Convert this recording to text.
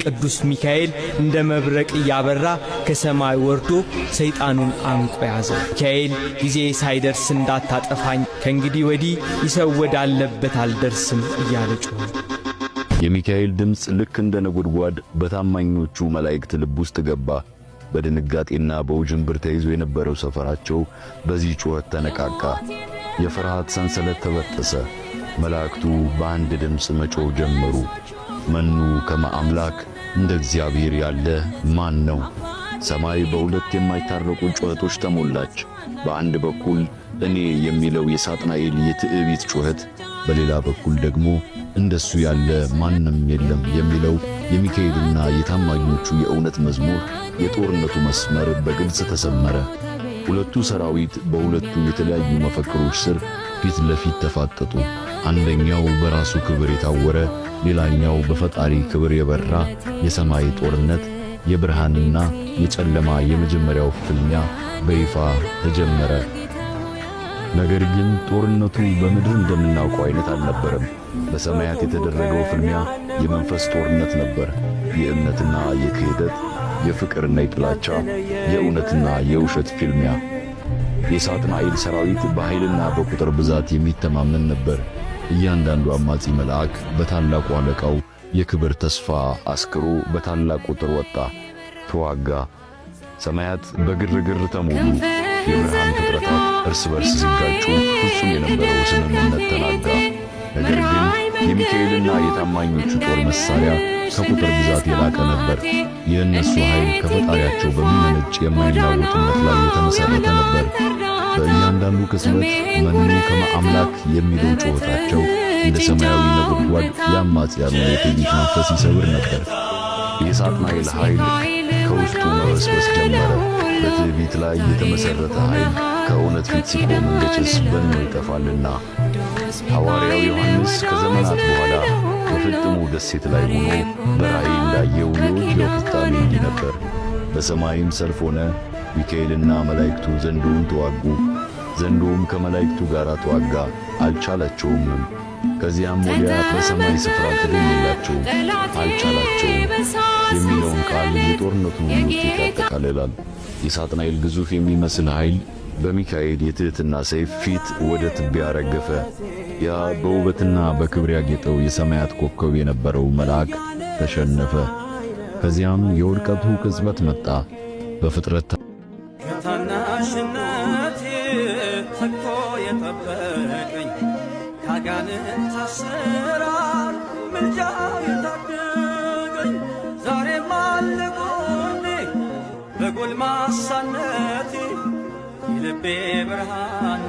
ቅዱስ ሚካኤል እንደ መብረቅ እያበራ ከሰማይ ወርዶ ሰይጣኑን አንቆ ያዘው። ሚካኤል ጊዜ ሳይደርስ እንዳታጠፋኝ ከእንግዲህ ወዲህ ይሰወድ አለበት አልደርስም እያለ ጮኸ። የሚካኤል ድምፅ ልክ እንደ ነጎድጓድ በታማኞቹ መላእክት ልብ ውስጥ ገባ። በድንጋጤና በውጅንብር ተይዞ የነበረው ሰፈራቸው በዚህ ጩኸት ተነቃቃ። የፍርሃት ሰንሰለት ተበጠሰ። መላእክቱ በአንድ ድምፅ መጮህ ጀመሩ። መኑ ከመ አምላክ፣ እንደ እግዚአብሔር ያለ ማን ነው? ሰማይ በሁለት የማይታረቁ ጩኸቶች ተሞላች። በአንድ በኩል እኔ የሚለው የሳጥናኤል የትዕቢት ጩኸት፣ በሌላ በኩል ደግሞ እንደሱ ያለ ማንም የለም የሚለው የሚካኤልና የታማኞቹ የእውነት መዝሙር። የጦርነቱ መስመር በግልጽ ተሰመረ። ሁለቱ ሰራዊት በሁለቱ የተለያዩ መፈክሮች ስር ፊት ለፊት ተፋጠጡ። አንደኛው በራሱ ክብር የታወረ፣ ሌላኛው በፈጣሪ ክብር የበራ የሰማይ ጦርነት። የብርሃንና የጨለማ የመጀመሪያው ፍልሚያ በይፋ ተጀመረ። ነገር ግን ጦርነቱ በምድር እንደምናውቀው አይነት አልነበረም። በሰማያት የተደረገው ፍልሚያ የመንፈስ ጦርነት ነበር። የእምነትና የክህደት፣ የፍቅርና የጥላቻ፣ የእውነትና የውሸት ፍልሚያ። የሳጥናኤል ሰራዊት በኃይልና በቁጥር ብዛት የሚተማመን ነበር። እያንዳንዱ አማጺ መልአክ በታላቁ አለቃው የክብር ተስፋ አስክሮ በታላቅ ቁጥር ወጣ፣ ተዋጋ። ሰማያት በግርግር ተሞሉ። የብርሃን ፍጥረታት እርስ በርስ ሲጋጩ ፍጹም የነበረው ስምምነት ተናጋ። ነገር ግን የሚካኤልና የታማኞቹ ጦር መሳሪያ ከቁጥር ብዛት የላቀ ነበር። የእነሱ ኃይል ከፈጣሪያቸው በሚመነጭ የማይናወጥነት ላይ የተመሠረተ ነበር። በእያንዳንዱ ቅጽበት መኑ ከመ አምላክ የሚለው ጩኸታቸው እንደ ሰማያዊ ነጎድጓድ የአማጽያኑን የትዕቢት መንፈስ ይሰብር ነበር። የሳጥናኤል ኃይል ከውስጡ መበስበስ ጀመረ። በትዕቢት ላይ የተመሠረተ ኃይል ከእውነት ፊት ሲቆም እንደ ጭስ በኖ ይጠፋልና። ሐዋርያው ዮሐንስ ከዘመናት በኋላ በፍጥሞ ደሴት ላይ ሆኖ በራእይ እንዳየው የውጊያው ፍጻሜ እንዲህ ነበር። በሰማይም ሰልፍ ሆነ። ሚካኤልና መላእክቱ ዘንዶውን ተዋጉ። ዘንዶውም ከመላእክቱ ጋር ተዋጋ፣ አልቻላቸውም። ከዚያም ወዲያ በሰማይ ስፍራ ተገኘላቸው፣ አልቻላቸውም የሚለውን ቃል የጦርነቱን ውጤት ያጠቃልላል። የሳጥናኤል ግዙፍ የሚመስል ኃይል በሚካኤል የትሕትና ሰይፍ ፊት ወደ ትቢያ ረገፈ። ያ በውበትና በክብር ያጌጠው የሰማያት ኮከብ የነበረው መልአክ ተሸነፈ። ከዚያም የውድቀቱ ቅጽበት መጣ። በፍጥረት ከታናሽነቴ ተግቶ የጠበቀኝ ካጋንንት አሰራር ምልጃው የታደገኝ ዛሬም አለ ጎኔ በጎልማሳነቴ የልቤ ብርሃን